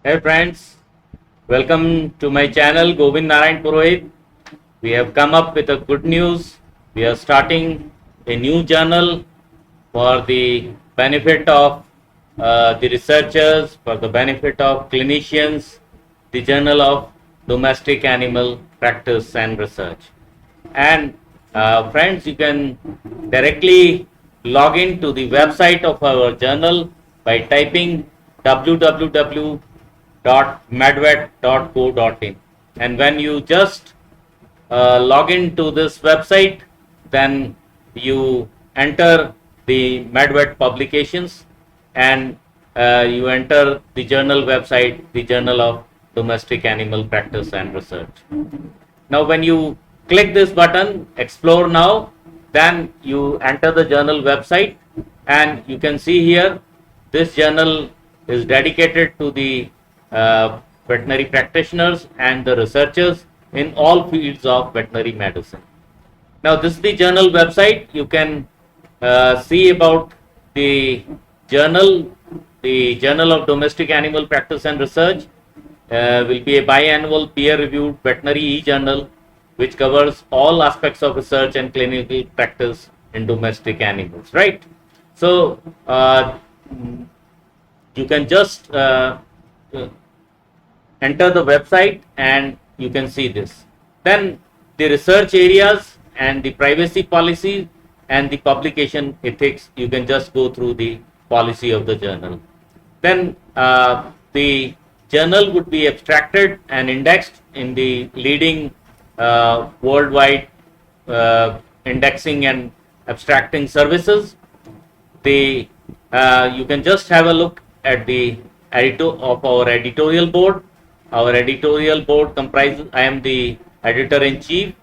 Hey friends, welcome to my channel Govind Narayan Purohit. We have come up with a good news. We are starting a new journal for the benefit of the researchers, for the benefit of clinicians, the Journal of Domestic Animal Practice and Research. And friends, you can directly log in to the website of our journal by typing www.medvet.co.in. And when you just log into this website, then you enter the Medvet publications and you enter the journal website, the Journal of Domestic Animal Practice and Research. Now, when you click this button, Explore Now, then you enter the journal website, and you can see here this journal is dedicated to the veterinary practitioners and the researchers in all fields of veterinary medicine. Now, this is the journal website. You can see about the journal. The Journal of Domestic Animal Practice and Research will be a biannual peer-reviewed veterinary e-journal which covers all aspects of research and clinical practice in domestic animals, right? So, you can just enter the website and you can see this. Then the research areas and the privacy policy and the publication ethics, you can just go through the policy of the journal. Then the journal would be abstracted and indexed in the leading worldwide indexing and abstracting services. You can just have a look at the of our editorial board. Our editorial board comprises, I am the editor-in-chief,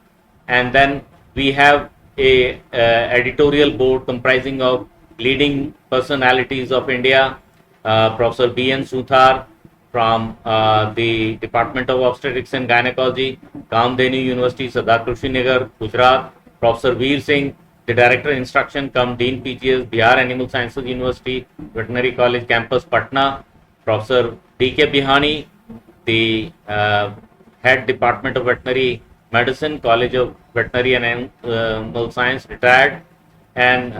and then we have a editorial board comprising of leading personalities of India, Professor B.N. Suthar from the Department of Obstetrics and Gynecology, Kamdenu University, Sardar Kushinagar, Gujarat, Professor Veer Singh, the Director of Instruction, Dean PGS, Bihar Animal Sciences University, Veterinary College Campus, Patna, Professor D.K. Bihani, the Head Department of Veterinary Medicine, College of Veterinary and Animal Science, retired, and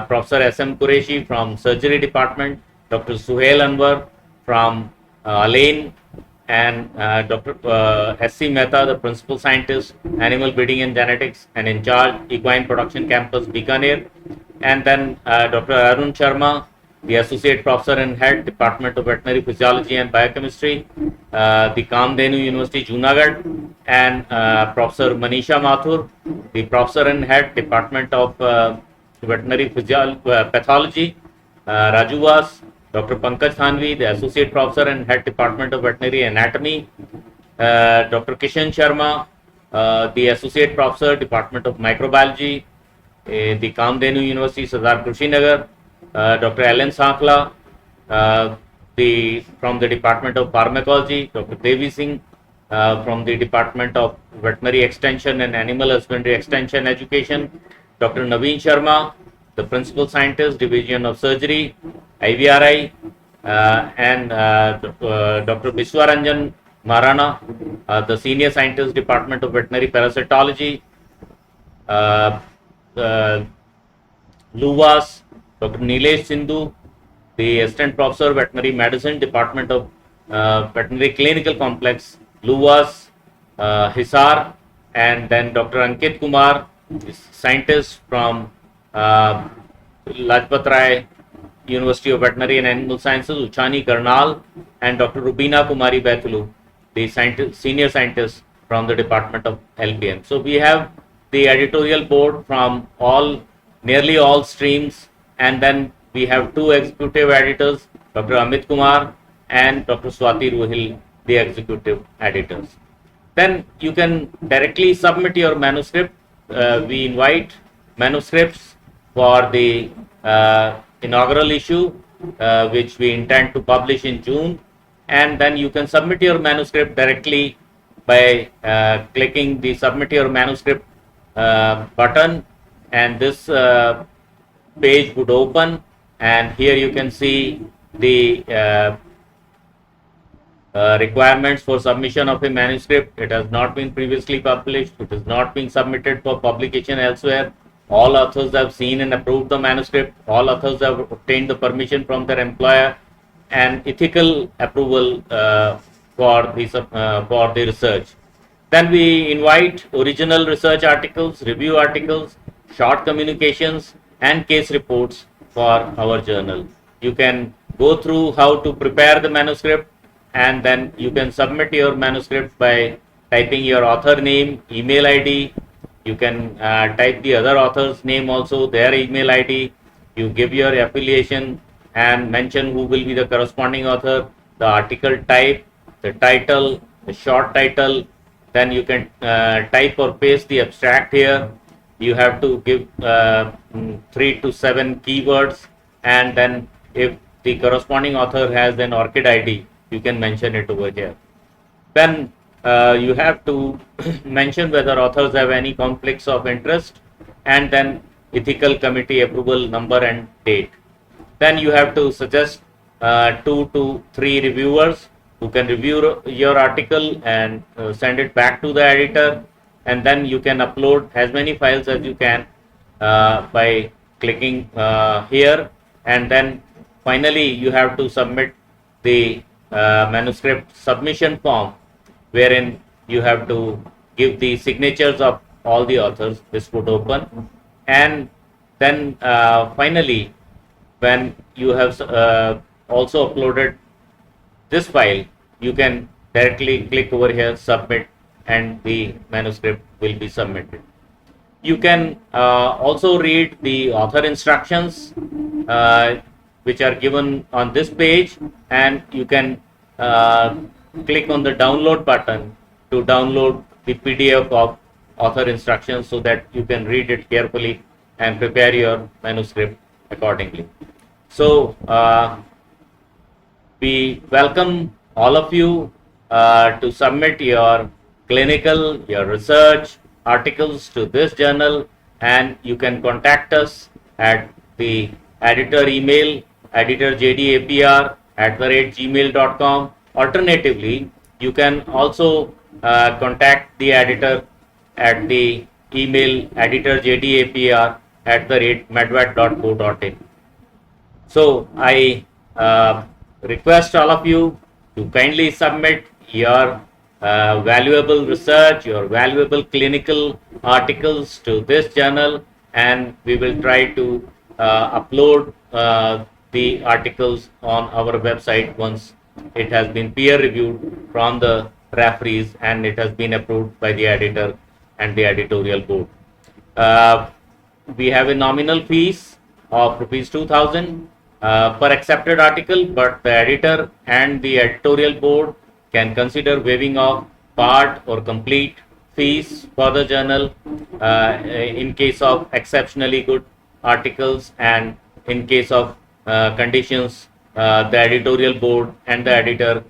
Professor S.M. Qureshi from Surgery Department, Dr. Suhail Anwar from Alain, and Dr. S.C. Mehta, the Principal Scientist, Animal Breeding and Genetics, and in charge, Equine Production Campus, Bikaner, and then Dr. Arun Sharma, the Associate Professor and Head, Department of Veterinary Physiology and Biochemistry, the Kamdenu University, Junagadh, and Professor Manisha Mathur, the Professor and Head, Department of Veterinary Pathology, Rajuvas, Dr. Pankaj Thanvi, the Associate Professor and Head, Department of Veterinary Anatomy, Dr. Kishan Sharma, the Associate Professor, Department of Microbiology, the Kamdenu University, Sardar Kushinagar, Dr. Alan Sankla, from the Department of Pharmacology, Dr. Devi Singh, from the Department of Veterinary Extension and Animal Husbandry Extension Education, Dr. Naveen Sharma, the Principal Scientist, Division of Surgery, IVRI, and Dr. Biswaranjan Marana, the Senior Scientist, Department of Veterinary Parasitology, Luvas, Dr. Nilesh Sindhu, the Assistant Professor, Veterinary Medicine, Department of Veterinary Clinical Complex, Luvas, Hisar, and then Dr. Ankit Kumar, scientist from Lajpat Rai University of Veterinary and Animal Sciences, Uchani Karnal, and Dr. Rubina Kumari Baitulu, the senior scientist from the Department of LBM. So we have the editorial board from nearly all streams, and then we have two executive editors, Dr. Amit Kumar and Dr. Swati Ruhil, the executive editors. Then you can directly submit your manuscript. We invite manuscripts for the inaugural issue, which we intend to publish in June, and then you can submit your manuscript directly by clicking the Submit Your Manuscript button, and this page would open, and here you can see the requirements for submission of a manuscript. It has not been previously published. It is not being submitted for publication elsewhere. All authors have seen and approved the manuscript. All authors have obtained the permission from their employer and ethical approval for the research. Then we invite original research articles, review articles, short communications, and case reports for our journal. You can go through how to prepare the manuscript, and then you can submit your manuscript by typing your author name, email ID. You can type the other author's name also, their email ID. You give your affiliation and mention who will be the corresponding author, the article type, the title, the short title. Then you can type or paste the abstract here. You have to give 3 to 7 keywords, and then if the corresponding author has an ORCID ID, you can mention it over here. Then you have to mention whether authors have any conflicts of interest, and then ethical committee approval number and date. Then you have to suggest 2 to 3 reviewers who can review your article and send it back to the editor, and then you can upload as many files as you can by clicking here, and then finally you have to submit the manuscript submission form, wherein you have to give the signatures of all the authors. This would open, and then finally when you have also uploaded this file, you can directly click over here, submit, and the manuscript will be submitted. You can also read the author instructions which are given on this page, and you can click on the download button to download the PDF of author instructions so that you can read it carefully and prepare your manuscript accordingly. So we welcome all of you to submit your clinical, your research articles to this journal, and you can contact us at the editor email, editorjdapr@gmail.com. Alternatively, you can also contact the editor at the email editorjdapr@medvat.co.in. So I request all of you to kindly submit your valuable research, your valuable clinical articles to this journal, and we will try to upload the articles on our website once it has been peer reviewed from the referees and it has been approved by the editor and the editorial board. We have a nominal fees of rupees 2,000 per accepted article, but the editor and the editorial board can consider waiving off part or complete fees for the journal in case of exceptionally good articles, and in case of conditions the editorial board and the editor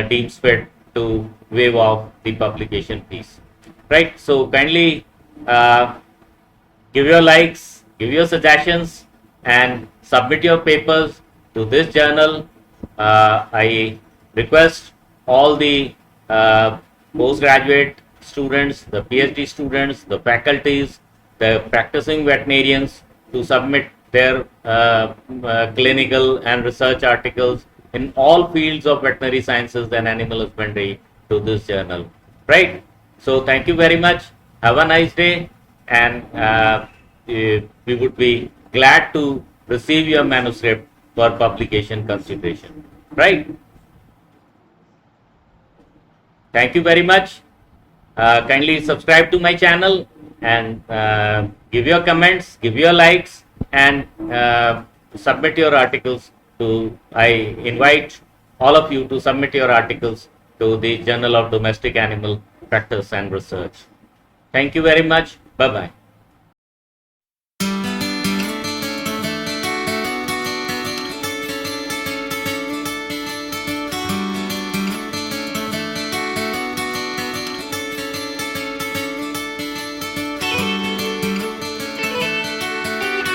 deems fit to waive off the publication fees. Right, so kindly give your likes, give your suggestions, and submit your papers to this journal. I request all the postgraduate students, the PhD students, the faculties, the practicing veterinarians to submit their clinical and research articles in all fields of veterinary sciences and animal husbandry to this journal. Right? So thank you very much. Have a nice day, and we would be glad to receive your manuscript for publication consideration. Right? Thank you very much. Kindly subscribe to my channel and give your comments, give your likes, and submit your articles to. I invite all of you to submit your articles to the Journal of Domestic Animal Practice and Research. Thank you very much. Bye bye.